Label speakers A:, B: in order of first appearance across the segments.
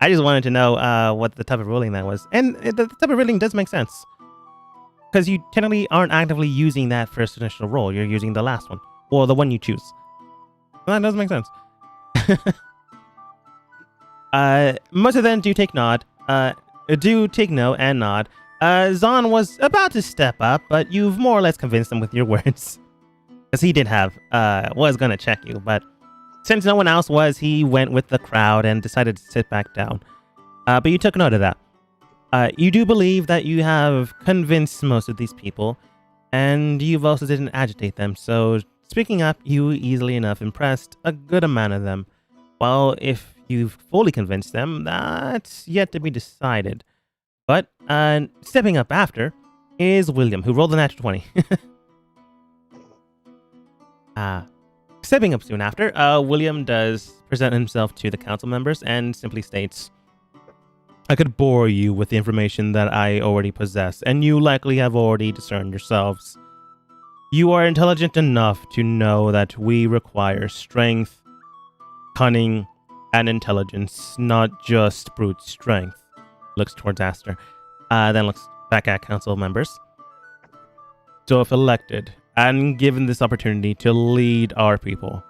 A: I just wanted to know what the type of ruling that was. And the type of ruling does make sense. Because you technically aren't actively using that first initial roll. You're using the last one. Or the one you choose. That does make sense. Most of them do take nod. Do take no and nod. Zahn was about to step up, but you've more or less convinced him with your words. Because he did have, was going to check you, but since no one else was, he went with the crowd and decided to sit back down. But you took note of that. You do believe that you have convinced most of these people, and you've also didn't agitate them, so speaking up, you easily enough impressed a good amount of them. While if you've fully convinced them, that's yet to be decided. But stepping up after is William, who rolled a natural 20. Stepping up soon after, William does present himself to the council members and simply states, I could bore you with the information that I already possess, and you likely have already discerned yourselves. You are intelligent enough to know that we require strength, cunning, and intelligence, not just brute strength. Looks towards Aster, then looks back at council members. So if elected, and given this opportunity to lead our people,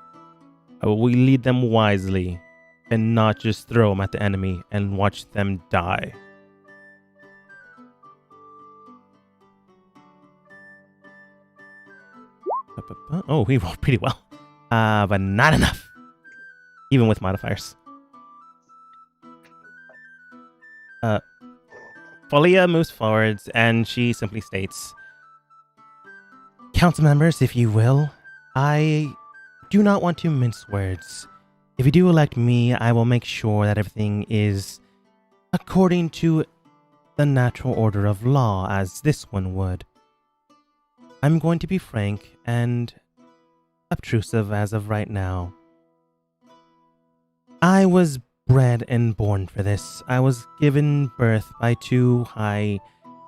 A: we lead them wisely, and not just throw them at the enemy and watch them die. Oh, we rolled pretty well. But not enough. Even with modifiers. Folia moves forwards and she simply states, Council members, if you will, I do not want to mince words. If you do elect me, I will make sure that everything is according to the natural order of law, as this one would. I'm going to be frank and obtrusive as of right now. I was bred and born for this. I was given birth by 2 high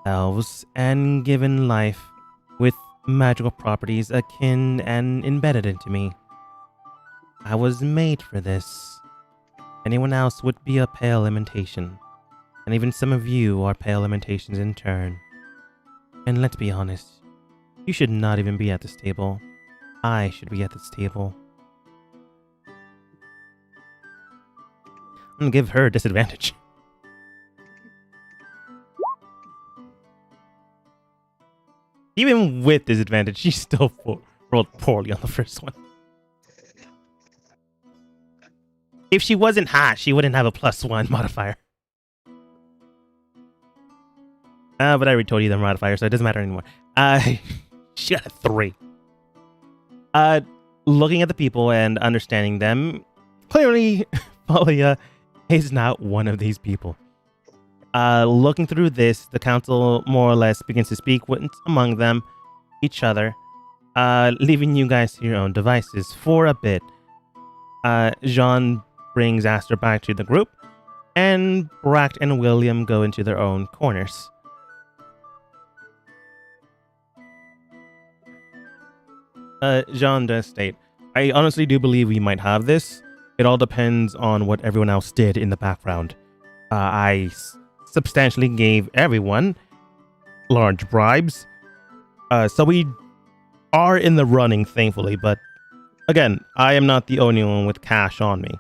A: elves and given life with magical properties akin and embedded into me. I was made for this. Anyone else would be a pale imitation. And even some of you are pale imitations in turn. And let's be honest, you should not even be at this table. I should be at this table. I'm gonna give her a disadvantage. Even with disadvantage, she still rolled poorly on the first one. If she wasn't hot, she wouldn't have a +1 modifier. But I already told you the modifier, so it doesn't matter anymore. She got a 3. Looking at the people and understanding them, clearly, Folia is not one of these people. Looking through this, the council more or less begins to speak among them, each other, leaving you guys to your own devices for a bit. Jean brings Aster back to the group, and Bract and William go into their own corners. Jean does state, I honestly do believe we might have this. It all depends on what everyone else did in the background. I substantially gave everyone large bribes. So we are in the running, thankfully, but again, I am not the only one with cash on me.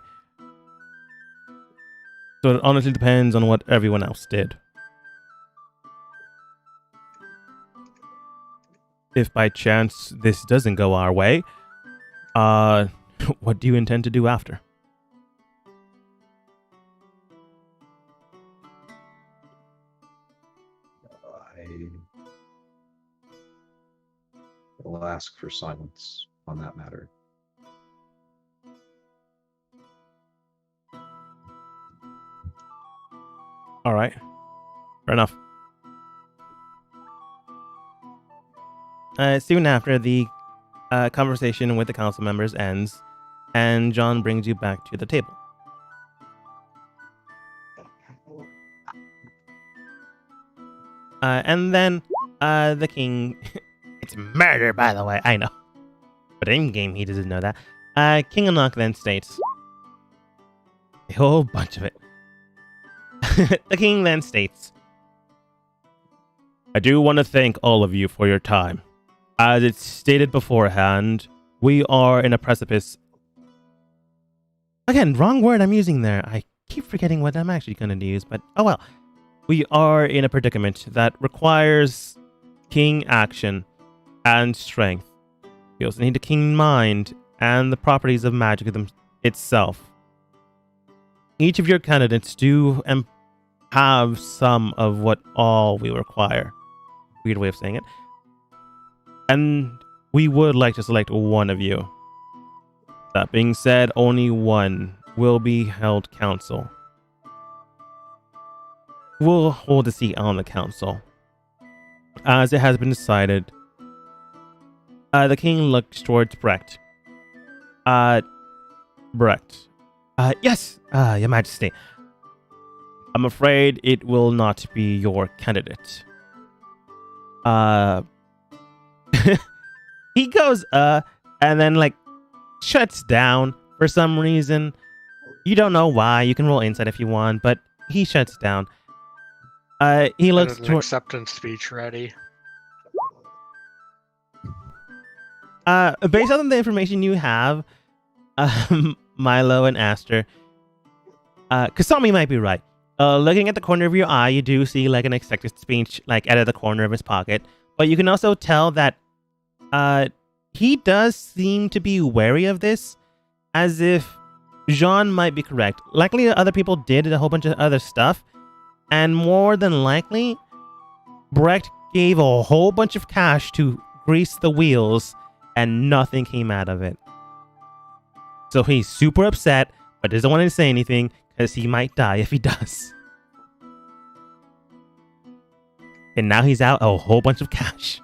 A: So it honestly depends on what everyone else did. If by chance this doesn't go our way, what do you intend to do after?
B: I will ask for silence on that matter.
A: All right. Fair enough. Soon after, the conversation with the council members ends, and John brings you back to the table. And then the king... It's murder, by the way, I know. But in-game, he doesn't know that. King Anok then states... A whole bunch of it. The king then states, I do want to thank all of you for your time. As it's stated beforehand, we are in a precipice. Again, wrong word I'm using there. I keep forgetting what I'm actually going to use, but oh well. We are in a predicament that requires king action and strength. We also need a king mind and the properties of magic itself. Each of your candidates do have some of what all we require. Weird way of saying it. And we would like to select one of you. That being said, only one will be held council. We'll hold a seat on the council. As it has been decided, the king looks towards Brecht. Brecht. Yes, your majesty. I'm afraid it will not be your candidate. He goes, and then, like, shuts down for some reason. You don't know why. You can roll insight if you want, but he shuts down. He looks
C: an acceptance speech ready.
A: Based on the information you have, Milo and Aster, Kasami might be right. Looking at the corner of your eye, you do see like an acceptance speech, like out of the corner of his pocket. But you can also tell that, he does seem to be wary of this, as if Jean might be correct. Likely, other people did a whole bunch of other stuff, and more than likely, Brecht gave a whole bunch of cash to grease the wheels, and nothing came out of it. So he's super upset, but doesn't want to say anything, because he might die if he does. And now he's out a whole bunch of cash.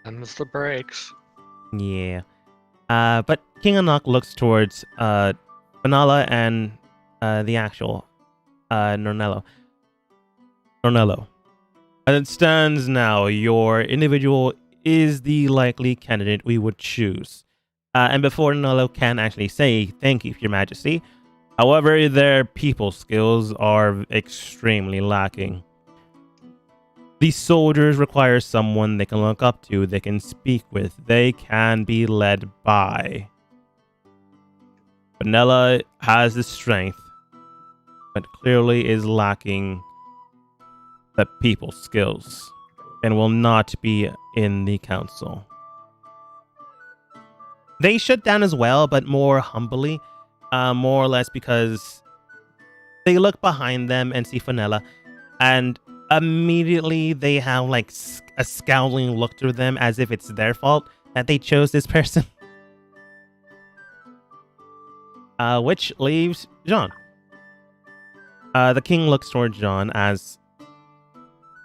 C: And the breaks.
A: Yeah. But King Anok looks towards Vanilla and the actual Nornello. As it stands now, your individual is the likely candidate we would choose. And before Nornello can actually say thank you, Your Majesty, however, their people skills are extremely lacking. These soldiers require someone they can look up to, they can speak with, they can be led by. Vanilla has the strength, but clearly is lacking the people skills and will not be in the council. They shut down as well, but more humbly, more or less because they look behind them and see Vanilla, and immediately they have like a scowling look to them as if it's their fault that they chose this person. Which leaves Jean. The king looks towards Jean as...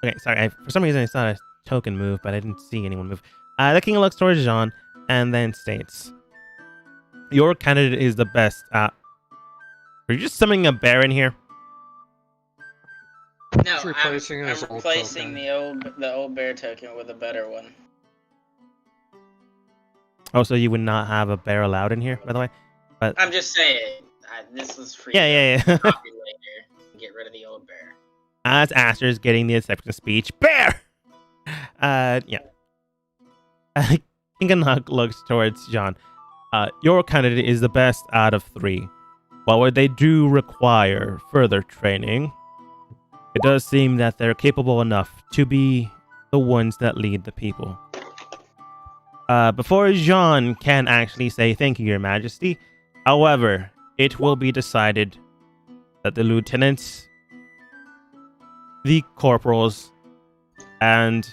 A: Okay, sorry, for some reason I saw a token move, but I didn't see anyone move. The king looks towards Jean and then states, your candidate is the best at... Are you just summoning a bear in here?
D: No,
C: It's replacing
D: I'm
C: his old
D: replacing
C: token.
D: the old bear token with a better one.
A: Oh, so you would not have a bear allowed in here, by the way? But
D: I'm just saying, this was free.
A: yeah.
D: Copy later. Get rid of the old bear.
A: As Aster is getting the acceptance speech, bear! Yeah. King Anok looks towards John. Your candidate is the best out of 3. While they do require further training, it does seem that they're capable enough to be the ones that lead the people. Before Jean can actually say thank you, Your Majesty, however, it will be decided that the lieutenants, the corporals, and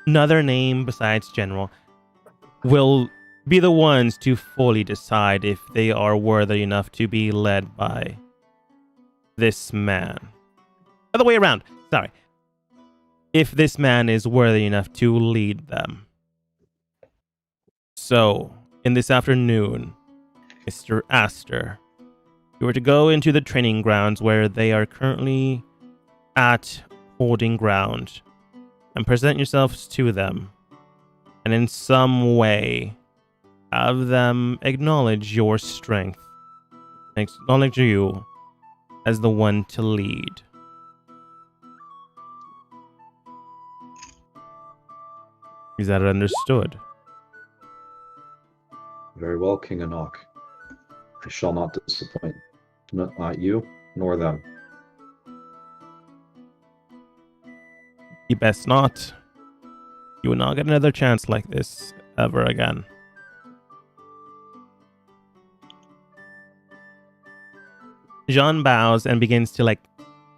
A: another name besides general will be the ones to fully decide if they are worthy enough to be led by this man. Other way around, sorry. If this man is worthy enough to lead them. So, in this afternoon, Mr. Aster, you are to go into the training grounds where they are currently at holding ground and present yourselves to them, and in some way have them acknowledge your strength, acknowledge you as the one to lead. Is that understood?
B: Very well, King Anak. I shall not disappoint. Not you, nor them.
A: You best not. You will not get another chance like this ever again. Jean bows and begins to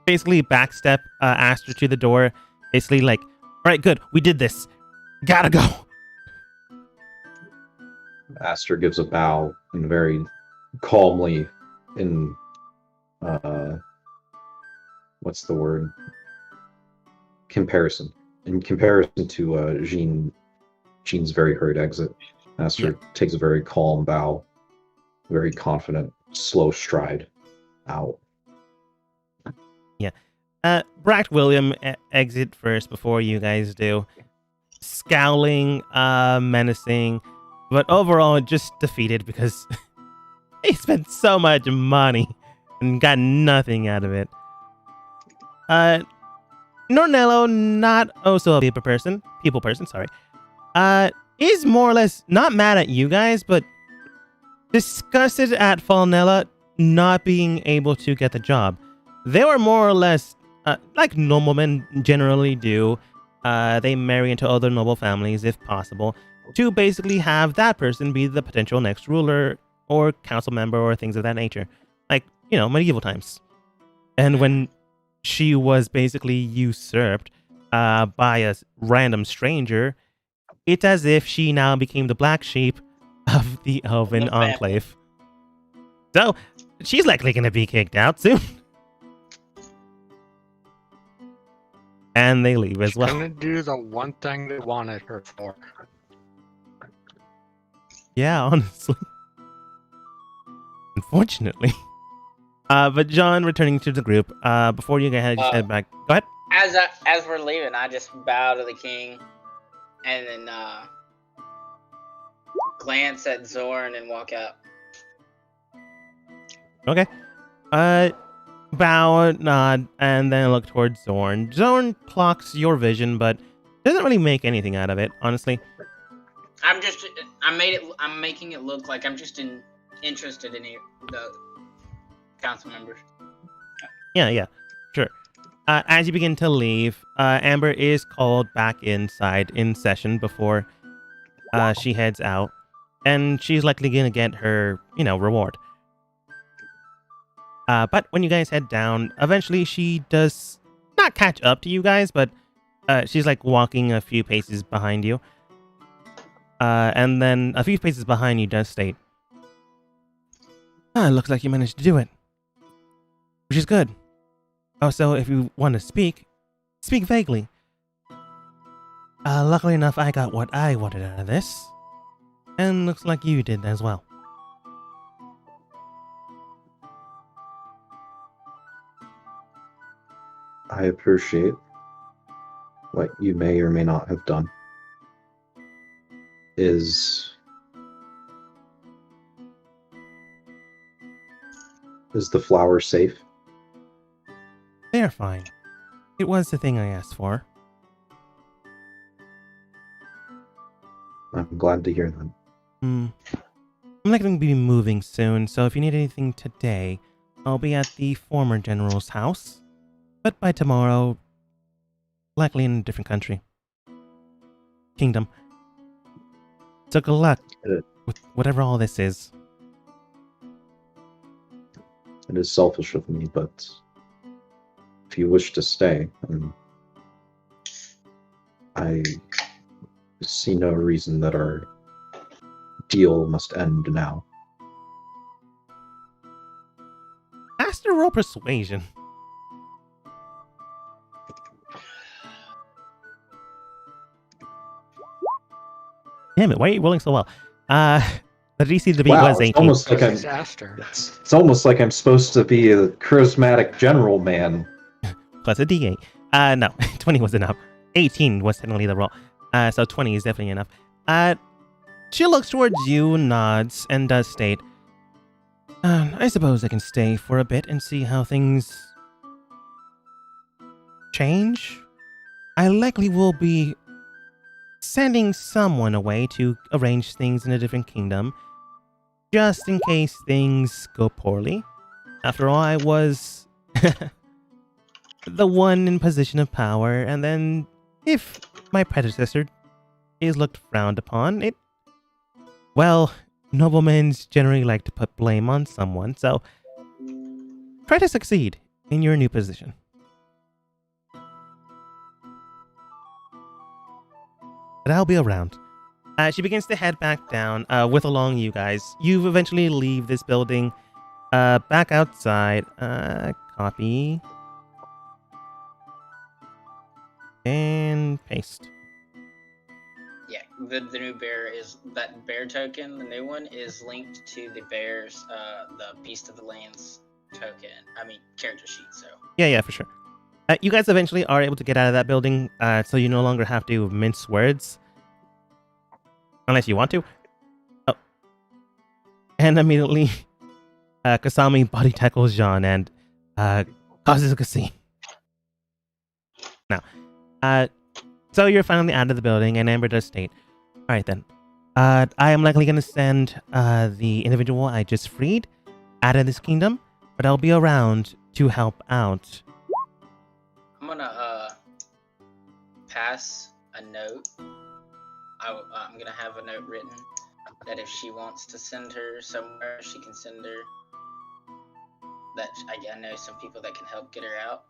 A: basically backstep Aster to the door. Basically all right, good, we did this. Gotta go.
B: Aster gives a bow and very calmly in what's the word? Comparison. In comparison to Jean's very hurried exit. Aster takes a very calm bow, very confident, slow stride out.
A: Yeah. Bract William exit first before you guys do. Scowling, menacing, but overall just defeated because he spent so much money and got nothing out of it. Nornello, not also a people person, sorry, is more or less not mad at you guys, but disgusted at Falnella not being able to get the job. They were more or less like noblemen generally do. They marry into other noble families if possible to basically have that person be the potential next ruler or council member or things of that nature. Like, medieval times. And when she was basically usurped by a random stranger, it's as if she now became the black sheep of the Elven Enclave. So, she's likely going to be kicked out soon. And they leave as well.
C: She's gonna do the one thing they wanted her for.
A: Yeah, honestly. Unfortunately. But John, returning to the group, before you guys head back, go ahead.
D: As we're leaving, I just bow to the king, and then glance at Zorn and walk out.
A: Okay. Bow, nod, and then look towards Zorn. Zorn clocks your vision, but doesn't really make anything out of it, honestly.
D: I'm making it look like I'm just interested in the council members.
A: Yeah, sure. As you begin to leave, Amber is called back inside in session before she heads out, and she's likely gonna get her, reward. But when you guys head down, eventually she does not catch up to you guys, but she's walking a few paces behind you. And then a few paces behind you does state, looks like you managed to do it. Which is good. Oh, so if you want to speak vaguely. Luckily enough, I got what I wanted out of this. And looks like you did as well.
B: I appreciate what you may or may not have done. Is the flower safe?
A: They're fine. It was the thing I asked for.
B: I'm glad to hear that.
A: I'm not going to be moving soon, so if you need anything today, I'll be at the former general's house. But by tomorrow, likely in a different country. Kingdom. So good luck with whatever all this is.
B: It is selfish of me, but if you wish to stay, I see no reason that our deal must end now.
A: Ask to roll persuasion. Damn it, why are you rolling so well? The DC to beat was 18.
B: It's almost like I'm supposed to be a charismatic general man.
A: Plus a D8. No, 20 was enough. 18 was technically the roll. So 20 is definitely enough. She looks towards you, nods, and does state, I suppose I can stay for a bit and see how things change. I likely will be sending someone away to arrange things in a different kingdom, just in case things go poorly. After all, I was the one in position of power, and then if my predecessor is looked frowned upon, well, noblemen generally like to put blame on someone, so try to succeed in your new position. But I'll be around. She begins to head back down with along you guys. You eventually leave this building back outside. Copy. And paste.
D: Yeah, the new bear is that bear token. The new one is linked to the bear's the Beast of the Lands token. I mean character sheet. So
A: Yeah, for sure. You guys eventually are able to get out of that building, so you no longer have to mince words. Unless you want to. Oh. And immediately, Kasami body tackles Jean and causes a scene. Now, so you're finally out of the building, and Amber does state, alright then, I am likely going to send the individual I just freed out of this kingdom, but I'll be around to help out.
D: I'm gonna pass a note. I'm gonna have a note written that if she wants to send her somewhere, she can send her. That I know some people that can help get her out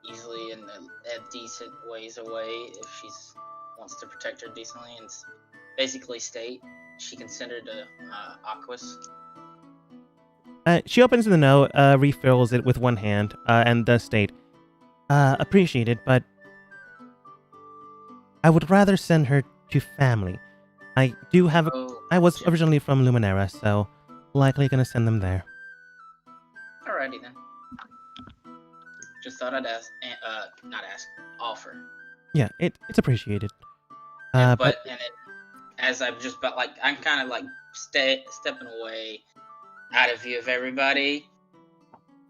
D: easily in a decent ways away if she wants to protect her decently, and basically state she can send her to Aquas.
A: She opens the note, refills it with one hand, and does state, appreciated, but I would rather send her to family. I do have I was originally from Luminera, so likely gonna send them there.
D: Alrighty then. Just thought I'd ask, not ask, offer.
A: Yeah, it's appreciated.
D: As I'm just, but like I'm kind of like stepping away out of view of everybody,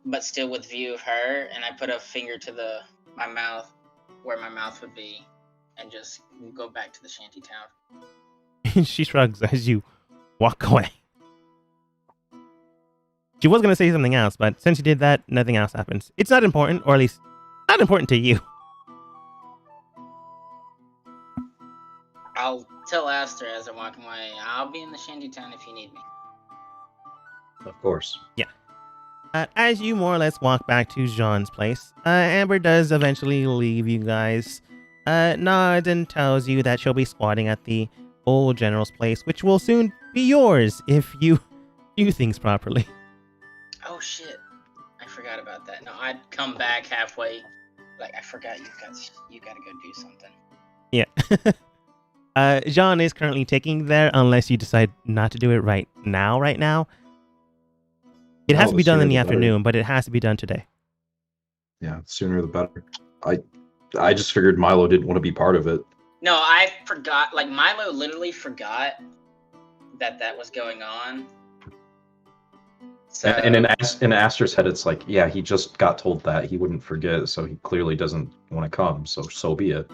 D: but still with view of her, and I put a finger to my mouth, where my mouth would be, and just go back to the shanty town.
A: She shrugs as you walk away. She was going to say something else, but since you did that, nothing else happens. It's not important, or at least not important to you.
D: I'll tell Aster as I'm walking away, I'll be in the shanty town if you need me.
B: Of course.
A: Yeah. As you more or less walk back to Jean's place, Amber does eventually leave you guys. Nods and tells you that she'll be squatting at the old general's place, which will soon be yours if you do things properly.
D: Oh shit! I forgot about that. No, I'd come back halfway. Like I forgot you gotta go do something.
A: Yeah. Jean is currently taking there unless you decide not to do it right now. It has to be done in the afternoon, but it has to be done today.
B: Yeah, sooner the better. I just figured Milo didn't want to be part of it.
D: No, I forgot. Like Milo literally forgot that was going on. So,
B: and in Aster's head, it's like, yeah, he just got told that he wouldn't forget, so he clearly doesn't want to come. So be it.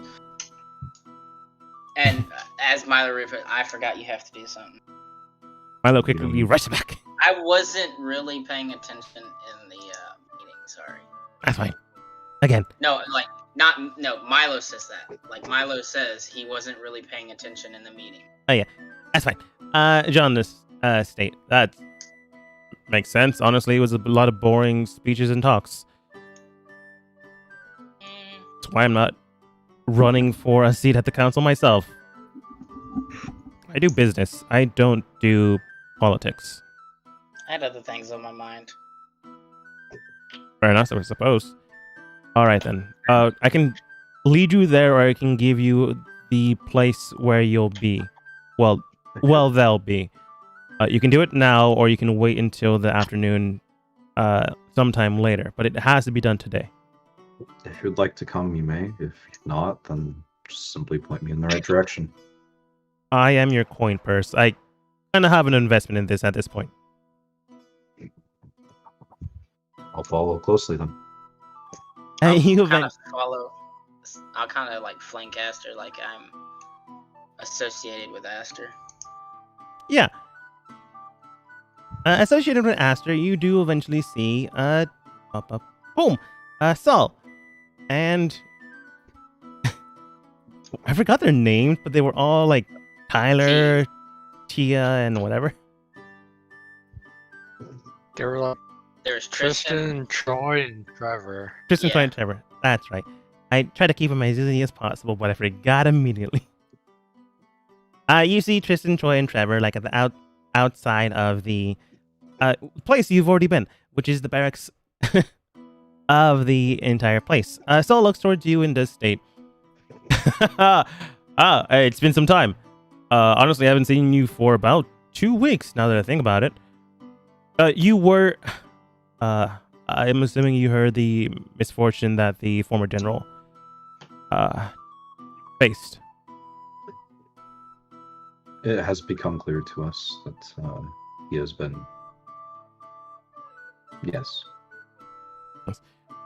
D: And as Milo referred, I forgot you have to do something.
A: Milo quickly rushes back.
D: I wasn't really paying attention in the meeting. Sorry.
A: That's fine. Again.
D: No, Milo says that. Like Milo says he wasn't really paying attention in the meeting.
A: Oh yeah, that's fine. John, this state that makes sense. Honestly, it was a lot of boring speeches and talks. That's why I'm not running for a seat at the council myself. I do business. I don't do politics.
D: I had other things on my mind.
A: Fair enough, I suppose. All right then. I can lead you there, or I can give you the place where you'll be. Well, they'll be. You can do it now, or you can wait until the afternoon, sometime later. But it has to be done today.
B: If you'd like to come, you may. If not, then just simply point me in the right direction.
A: I am your coin purse. I kind of have an investment in this at this point.
B: I'll follow closely then.
A: And you
D: kind
A: event-
D: of follow. I'll kind of like flank Aster, like I'm associated with Aster.
A: Yeah. Associated with Aster, you do eventually see boom, Saul, and I forgot their names, but they were all like Tyler, Tia, and whatever.
C: They were like
D: There's Tristan.
C: Tristan, Troy, and Trevor.
A: Tristan,
D: Yeah.
A: Troy, and Trevor. That's right. I tried to keep them as easy as possible, but I forgot immediately. You see Tristan, Troy, and Trevor like at the outside of the place you've already been, which is the barracks of the entire place. Saul looks towards you and does state, it's been some time. Honestly, I haven't seen you for about 2 weeks, now that I think about it. You were... I'm assuming you heard the misfortune that the former general faced.
B: It has become clear to us that he has been... Yes.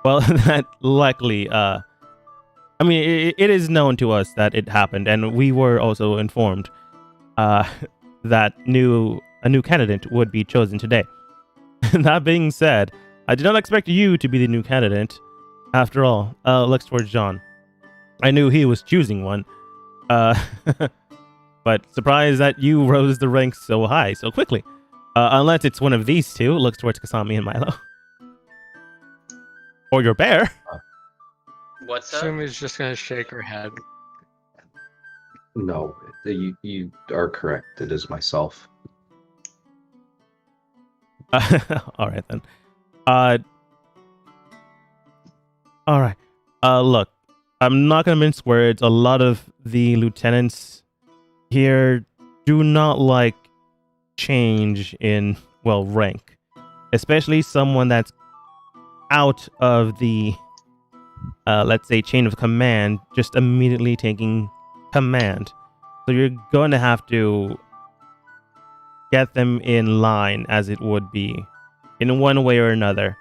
A: Well, that luckily, I mean, it is known to us that it happened, and we were also informed that a new candidate would be chosen today. That being said, I did not expect you to be the new candidate. After all, looks towards John. I knew he was choosing one. But surprised that you rose the ranks so high so quickly. Unless it's one of these two. Looks towards Kasami and Milo. Or your bear.
D: What's up?
C: Sumi's just gonna shake her head.
B: No, you are correct. It is myself.
A: All right then. All right. Look, I'm not gonna mince words. A lot of the lieutenants here do not like change in rank, especially someone that's out of the let's say chain of command, just immediately taking command. So you're going to have to get them in line, as it would be, in one way or another.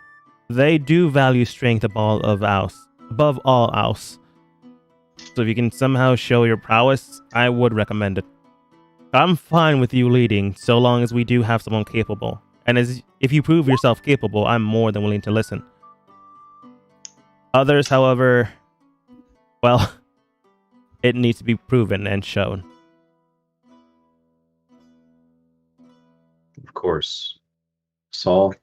A: They do value strength above all else. So if you can somehow show your prowess, I would recommend it. I'm fine with you leading, so long as we do have someone capable. And if you prove yourself capable, I'm more than willing to listen. Others, however, well, it needs to be proven and shown.
B: Of course. Saul,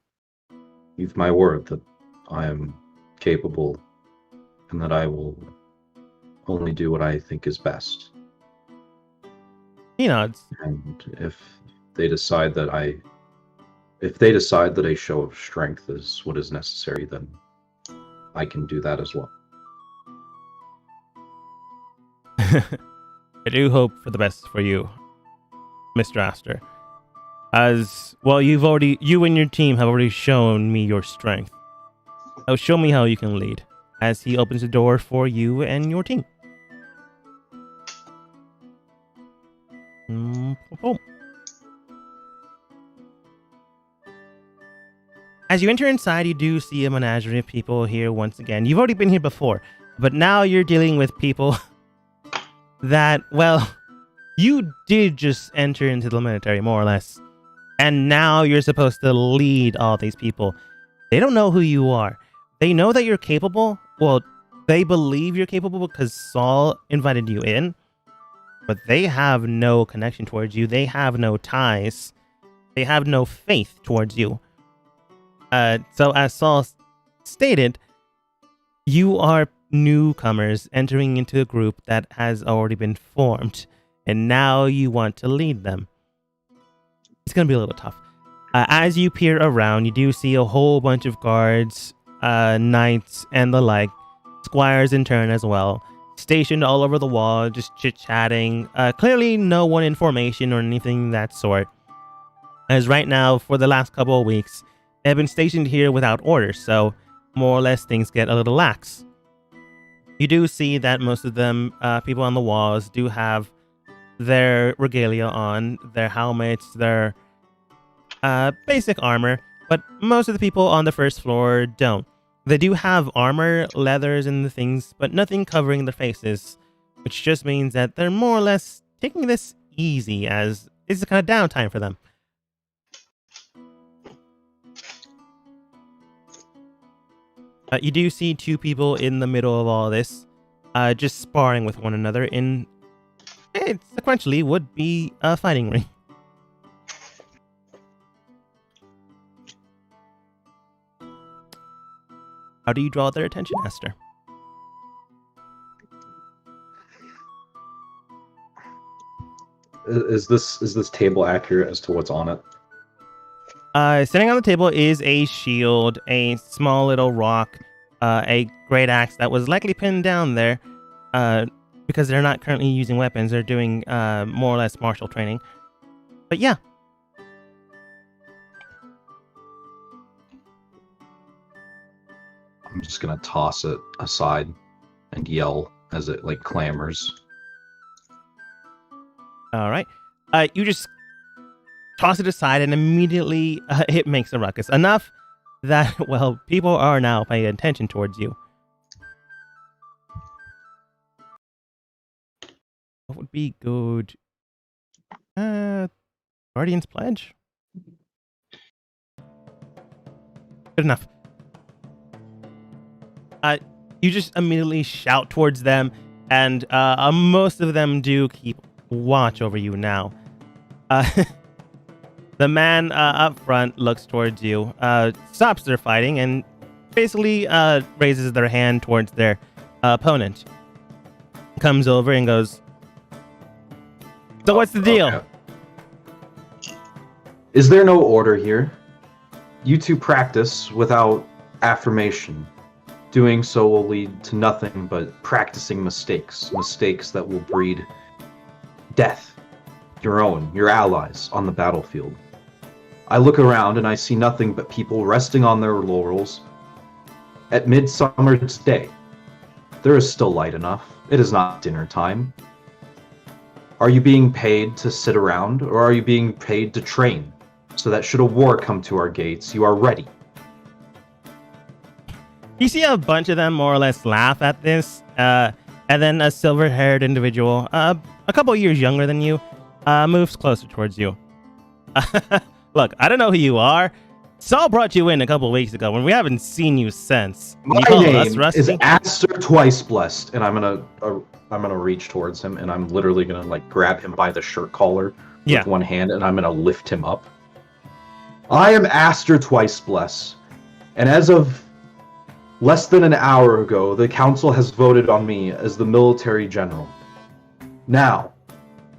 B: you've my word that I am capable and that I will only do what I think is best.
A: He nods.
B: And if they decide that a show of strength is what is necessary, then I can do that as well.
A: I do hope for the best for you, Mr. Aster. As well, you and your team have already shown me your strength. Now show me how you can lead, as he opens the door for you and your team. As you enter inside, you do see a menagerie of people here once again. You've already been here before, but now you're dealing with people that, well, you did just enter into the military, more or less. And now you're supposed to lead all these people. They don't know who you are. They know that you're capable. Well, they believe you're capable because Saul invited you in. But they have no connection towards you. They have no ties. They have no faith towards you. So as Saul stated, you are newcomers entering into a group that has already been formed. And now you want to lead them. It's going to be a little tough. As you peer around, you do see a whole bunch of guards, knights, and the like, squires in turn as well, stationed all over the wall, just chit-chatting. Clearly no one in formation or anything that sort. As right now, for the last couple of weeks, they've been stationed here without orders, so more or less things get a little lax. You do see that most of them, people on the walls, do have their regalia on, their helmets, their basic armor, but most of the people on the first floor don't. They do have armor, leathers, and the things, but nothing covering their faces, which just means that they're more or less taking this easy, as it's a kind of downtime for them. You do see two people in the middle of all this, just sparring with one another in it sequentially would be a fighting ring. How do you draw their attention, Esther?
B: Is this table accurate as to what's on it?
A: Sitting on the table is a shield, a small little rock, a great axe that was likely pinned down there, because they're not currently using weapons. They're doing more or less martial training. But yeah.
B: I'm just gonna toss it aside and yell as it like clamors.
A: All right. You just toss it aside, and immediately it makes a ruckus. Enough that, well, people are now paying attention towards you. What would be good? Guardian's Pledge? Good enough. You just immediately shout towards them, and most of them do keep watch over you now. The man up front looks towards you, stops their fighting, and basically raises their hand towards their opponent. Comes over and goes, "So what's the deal?"
B: Okay. Is there no order here? You two practice without affirmation. Doing so will lead to nothing but practicing mistakes. Mistakes that will breed death. Your own, your allies, on the battlefield. I look around and I see nothing but people resting on their laurels. At Midsummer's Day, there is still light enough. It is not dinner time. Are you being paid to sit around, or are you being paid to train, so that should a war come to our gates, you are ready?
A: You see a bunch of them more or less laugh at this, and then a silver-haired individual, a couple years younger than you, moves closer towards you. Look, I don't know who you are. Saul brought you in a couple weeks ago, and we haven't seen you since.
B: My name is Aster Twice Blessed, and I'm gonna reach towards him, and I'm literally gonna like grab him by the shirt collar with one hand, and I'm gonna lift him up. I am Aster Twice Blessed, and as of less than an hour ago, the council has voted on me as the military general. Now,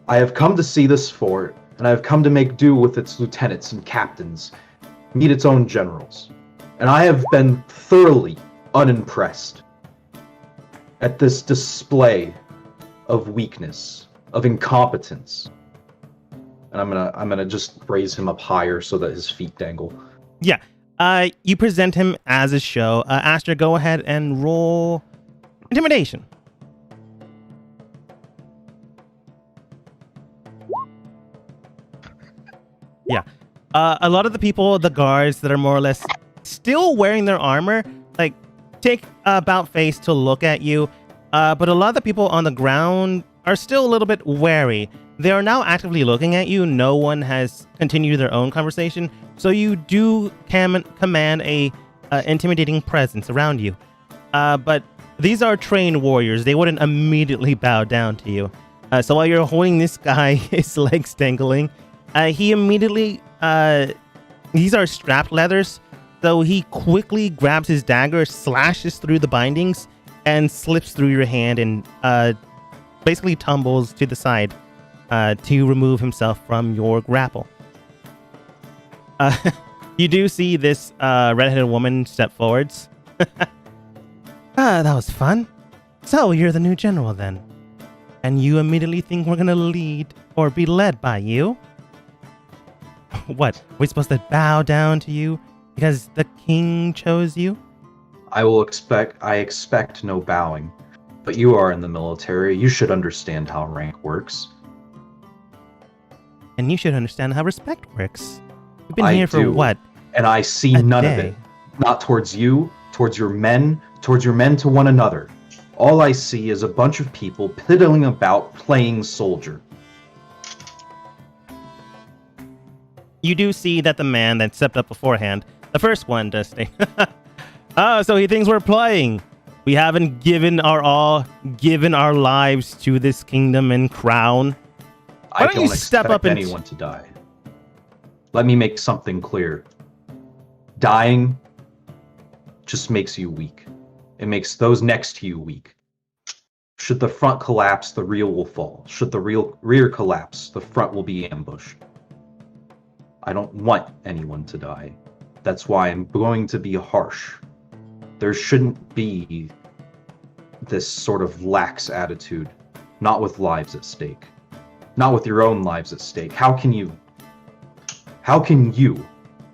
B: I have come to see this fort, and I have come to make do with its lieutenants and captains, meet its own generals. And I have been thoroughly unimpressed at this display of weakness, of incompetence. And I'm gonna just raise him up higher so that his feet dangle.
A: Yeah. You present him as a show. Aster, go ahead and roll intimidation. Yeah. A lot of the people, the guards that are more or less still wearing their armor, like, take about face to look at you. But a lot of the people on the ground are still a little bit wary. They are now actively looking at you. No one has continued their own conversation. So you do command a intimidating presence around you. But these are trained warriors. They wouldn't immediately bow down to you. So while you're holding this guy, his legs dangling, he immediately... these are strapped leathers. So he quickly grabs his dagger, slashes through the bindings, and slips through your hand and basically tumbles to the side to remove himself from your grapple. You do see this redheaded woman step forwards. That was fun. So you're the new general then. And you immediately think we're gonna lead or be led by you? What? We're supposed to bow down to you because the king chose you?
B: I expect no bowing. But you are in the military. You should understand how rank works.
A: And you should understand how respect works. You've been here for what?
B: And I see
A: A
B: none of
A: day.
B: it. Not towards you, towards your men to one another. All I see is a bunch of people piddling about playing soldier.
A: You do see that the man that stepped up beforehand, the first one, does think, oh, so he thinks we're playing. We haven't given our all, given our lives to this kingdom and crown. Why
B: I
A: don't you
B: don't
A: step
B: expect
A: up and
B: anyone to die. Let me make something clear. Dying just makes you weak. It makes those next to you weak. Should the front collapse, the rear will fall. Should the rear collapse, the front will be ambushed. I don't want anyone to die. That's why I'm going to be harsh. There shouldn't be this sort of lax attitude, not with lives at stake. Not with your own lives at stake. How can you,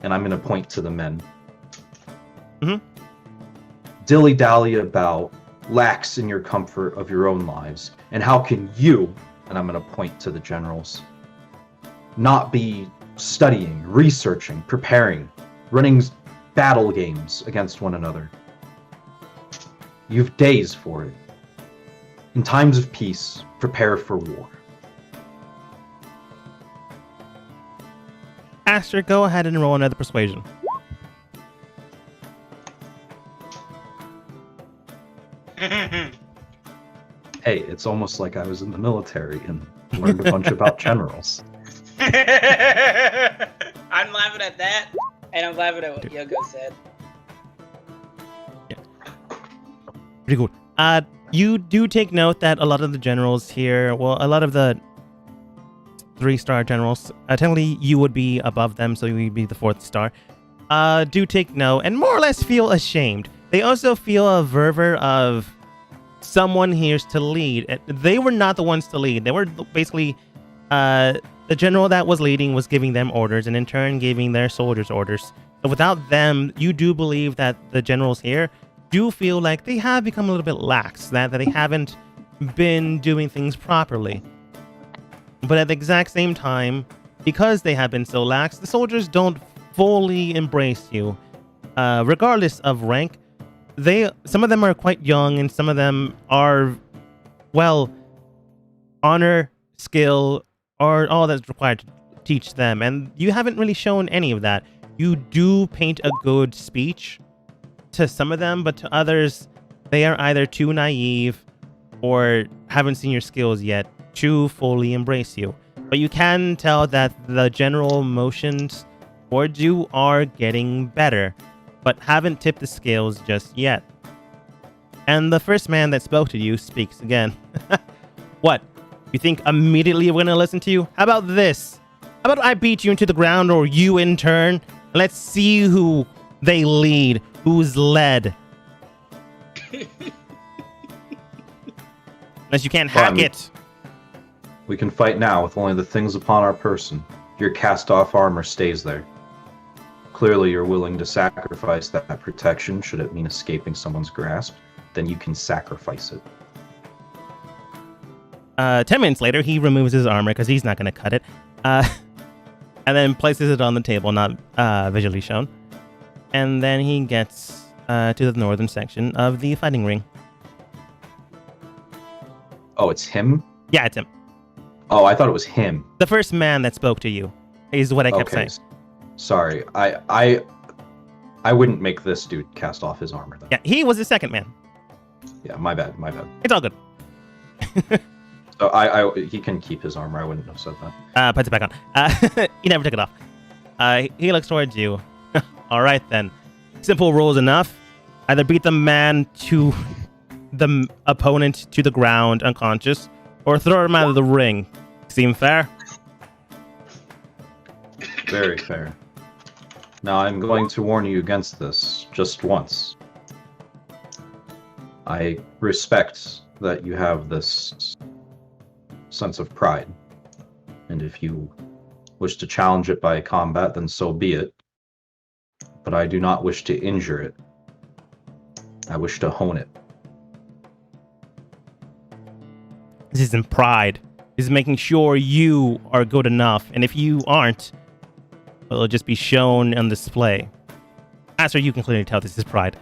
B: and I'm going to point to the men, dilly-dally about lax in your comfort of your own lives? And how can you, and I'm going to point to the generals, not be studying, researching, preparing, running battle games against one another? You've days for it. In times of peace, prepare for war.
A: Aster, go ahead and roll another persuasion.
B: Hey, it's almost like I was in the military and learned a bunch about generals.
D: I'm laughing at that, and I'm laughing at what Yoko said.
A: Pretty cool. You do take note that a lot of the generals here, well, a lot of the 3-star generals, technically you would be above them, so you would be the 4th star, do take note and more or less feel ashamed. They also feel a fervor of someone here's to lead. They were not the ones to lead. They were basically, the general that was leading was giving them orders and in turn giving their soldiers orders. So without them, you do believe that the generals here do feel like they have become a little bit lax, that they haven't been doing things properly. But at the exact same time, because they have been so lax, the soldiers don't fully embrace you. Regardless of rank, some of them are quite young and some of them are, well, honor, skill, are all that's required to teach them. And you haven't really shown any of that. You do paint a good speech to some of them, but to others, they are either too naive or haven't seen your skills yet to fully embrace you. But you can tell that the general motions towards you are getting better, but haven't tipped the scales just yet. And the first man that spoke to you speaks again. What? You think immediately we're gonna listen to you? How about this? How about I beat you into the ground, or you in turn? Let's see who they lead, who's led. Unless you can't hack it.
B: We can fight now with only the things upon our person. Your cast-off armor stays there. Clearly you're willing to sacrifice that protection should it mean escaping someone's grasp. Then you can sacrifice it.
A: 10 minutes later, he removes his armor because he's not going to cut it. And then places it on the table, not visually shown. And then he gets to the northern section of the fighting ring.
B: Oh, it's him?
A: Yeah, it's him.
B: Oh, I thought it was him.
A: The first man that spoke to you is what I kept saying.
B: Sorry, I wouldn't make this dude cast off his armor then.
A: Yeah, he was the second man.
B: Yeah, my bad.
A: It's all good.
B: So he can keep his armor. I wouldn't have said that.
A: Puts it back on. He never took it off. He looks towards you. All right then. Simple rules enough. Either beat the man to the opponent to the ground unconscious, or throw him out of the ring. Seem fair?
B: Very fair. Now I'm going to warn you against this just once. I respect that you have this sense of pride, and if you wish to challenge it by combat, then so be it. But I do not wish to injure it. I wish to hone it.
A: This isn't pride. This is making sure you are good enough, and if you aren't, It'll just be shown on display. Aster, you can clearly tell this is pride.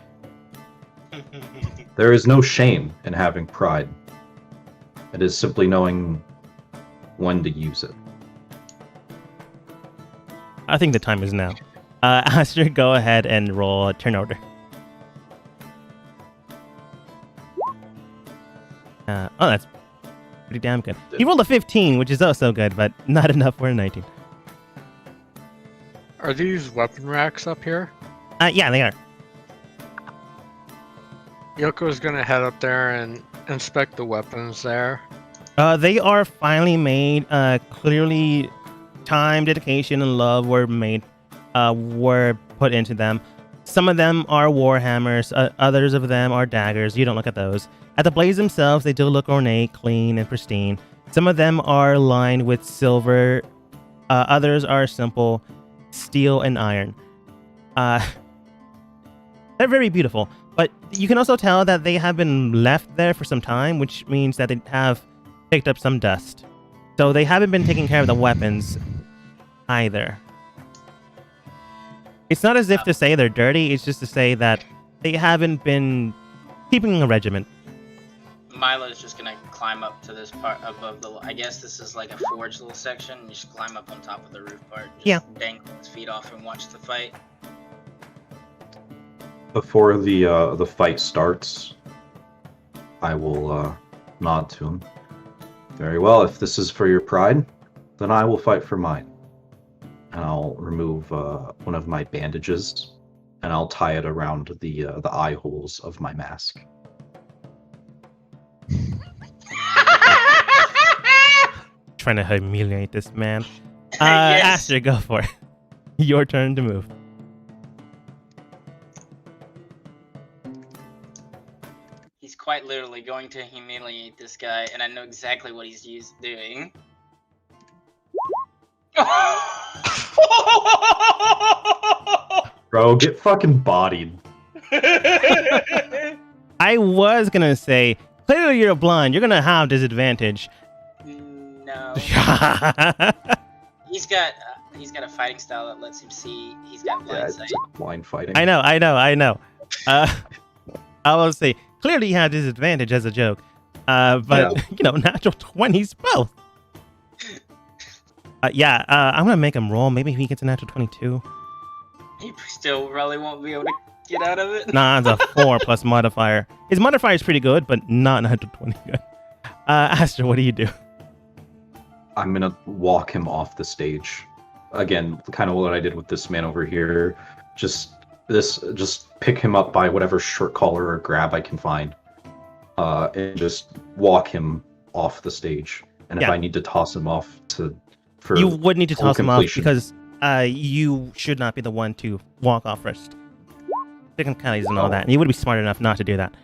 B: There is no shame in having pride. It is simply knowing when to use it.
A: I think the time is now. Aster, go ahead and roll a turn order. Oh, that's pretty damn good. He rolled a 15, which is also good, but not enough for a 19.
C: Are these weapon racks up here?
A: Yeah, they are.
C: Yoko's gonna head up there and inspect the weapons there.
A: They are finely made. Clearly, time, dedication, and love were put into them. Some of them are warhammers. Others of them are daggers. You don't look at those. At the blades themselves, they do look ornate, clean, and pristine. Some of them are lined with silver. Others are simple steel and iron. They're very beautiful, but you can also tell that they have been left there for some time, which means that they have picked up some dust. So they haven't been taking care of the weapons either. It's not as if to say they're dirty, it's just to say that they haven't been keeping a regiment.
D: Milo's just gonna climb up to this part above the. I guess this is like a forge little section. You just climb up on top of the roof part. Just dangle his feet off and watch the fight.
B: Before the fight starts, I will nod to him. Very well. If this is for your pride, then I will fight for mine. And I'll remove one of my bandages, and I'll tie it around the eye holes of my mask.
A: Trying to humiliate this man.
D: Yes.
A: Aster, go for it. Your turn to move.
D: He's quite literally going to humiliate this guy, and I know exactly what he's doing.
B: Bro, get fucking bodied.
A: I was gonna say, clearly you're blind. You're gonna have disadvantage.
D: No. He's got a fighting style that lets him see. He's got blind sight.
B: Blind fighting.
A: I know. I will say, clearly you have disadvantage as a joke. But, natural 20s both. I'm going to make him roll. Maybe if he gets a natural 22.
D: He still probably won't be able to get out of it.
A: Nah, it's a 4 plus modifier. His modifier is pretty good, but not natural 20 good. Aster, what do you do?
B: I'm going to walk him off the stage. Again, kind of what I did with this man over here. Just pick him up by whatever shirt collar or grab I can find, and just walk him off the stage. And if I need to toss him off
A: you would need to toss him off
B: completion.
A: because you should not be the one to walk off first. Technicalities and all that, and you would be smart enough not to do that.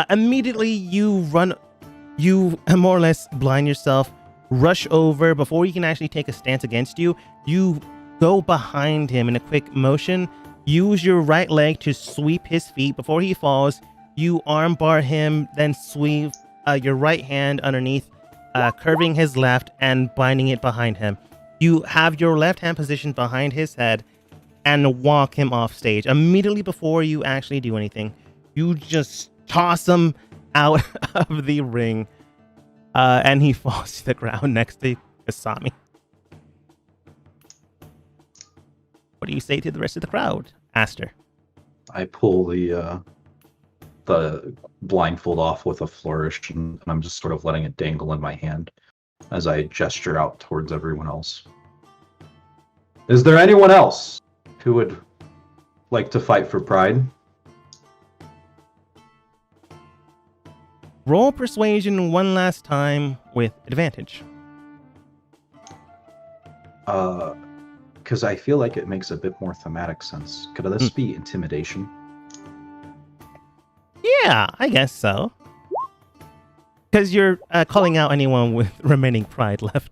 A: Immediately, you more or less blind yourself, rush over before he can actually take a stance against you. You go behind him in a quick motion. Use your right leg to sweep his feet before he falls. You armbar him, then sweep your right hand underneath, curving his left and binding it behind him. You have your left hand positioned behind his head and walk him off stage. Immediately before you actually do anything, you just toss him out of the ring, and he falls to the ground next to Kasami. What do you say to the rest of the crowd, Aster?
B: I pull the blindfold off with a flourish, and I'm just sort of letting it dangle in my hand as I gesture out towards everyone else. Is there anyone else who would like to fight for pride?
A: Roll persuasion one last time with advantage.
B: Because I feel like it makes a bit more thematic sense. Could this be intimidation?
A: Yeah, I guess so. Because you're calling out anyone with remaining pride left.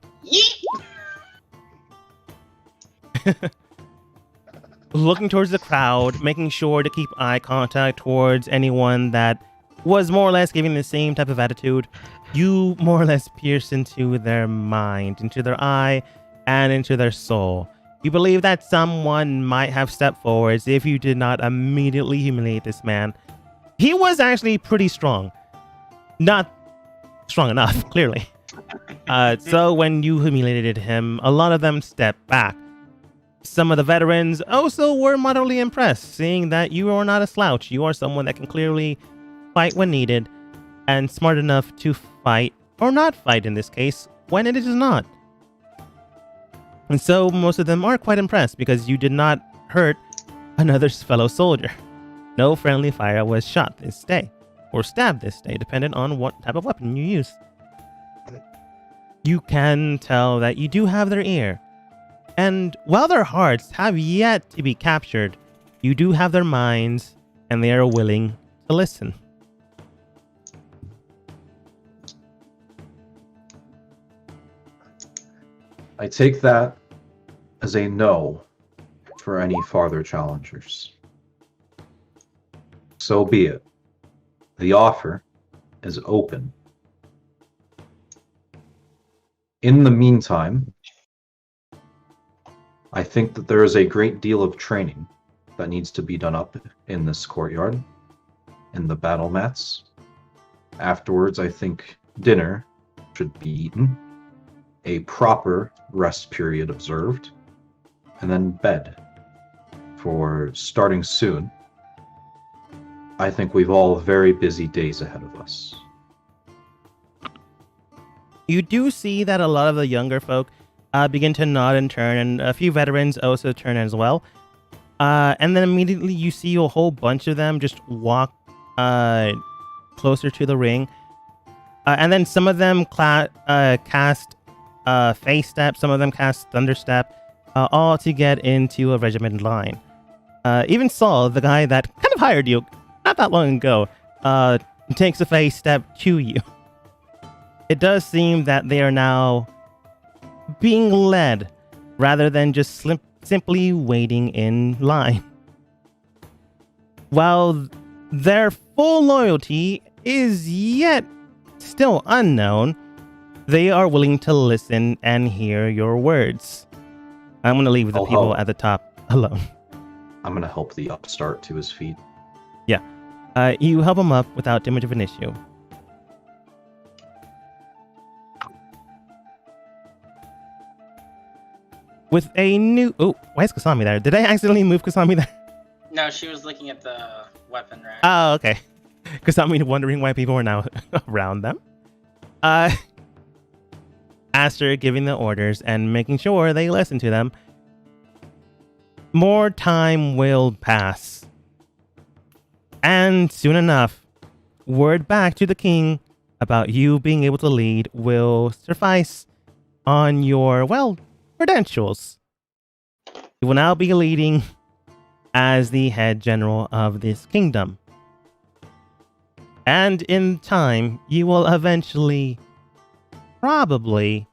A: Looking towards the crowd, making sure to keep eye contact towards anyone that was more or less giving the same type of attitude. You more or less pierce into their mind, into their eye, and into their soul. You believe that someone might have stepped forwards if you did not immediately humiliate this man. He was actually pretty strong. Not strong enough, clearly. So when you humiliated him, a lot of them stepped back. Some of the veterans also were moderately impressed, seeing that you are not a slouch. You are someone that can clearly fight when needed, and smart enough to fight, or not fight in this case, when it is not. And so most of them are quite impressed because you did not hurt another fellow soldier. No friendly fire was shot this day, or stabbed this day, depending on what type of weapon you use. You can tell that you do have their ear. And while their hearts have yet to be captured, you do have their minds, and they are willing to listen.
B: I take that as a no for any farther challengers. So be it. The offer is open. In the meantime, I think that there is a great deal of training that needs to be done up in this courtyard, in the battle mats. Afterwards, I think dinner should be eaten, a proper rest period observed, and then bed for starting soon. I think we've all very busy days ahead of us.
A: You do see that a lot of the younger folk begin to nod and turn, and a few veterans also turn as well. And then immediately you see a whole bunch of them just walk closer to the ring. And then some of them cast Face Step, some of them cast Thunder Step, all to get into a regimented line. Even Saul, the guy that kind of hired you not that long ago, takes a Face Step to you. It does seem that they are now being led rather than just simply waiting in line. While their full loyalty is yet still unknown, they are willing to listen and hear your words. I'm going to leave the people at the top alone.
B: I'm going to help the upstart to his feet.
A: Yeah. You help him up without too much of an issue. With a new... Oh, why is Kasami there? Did I accidentally move Kasami there?
D: No, she was looking at the weapon rack.
A: Oh, okay. Kasami wondering why people are now around them. After giving the orders and making sure they listen to them, more time will pass. And soon enough, word back to the king about you being able to lead will suffice on your, well, credentials. You will now be leading as the head general of this kingdom. And in time, you will eventually probably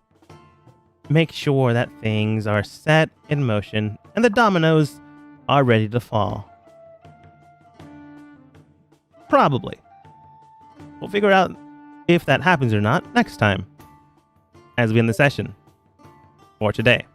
A: make sure that things are set in motion and the dominoes are ready to fall. Probably. We'll figure out if that happens or not next time as we end the session for today.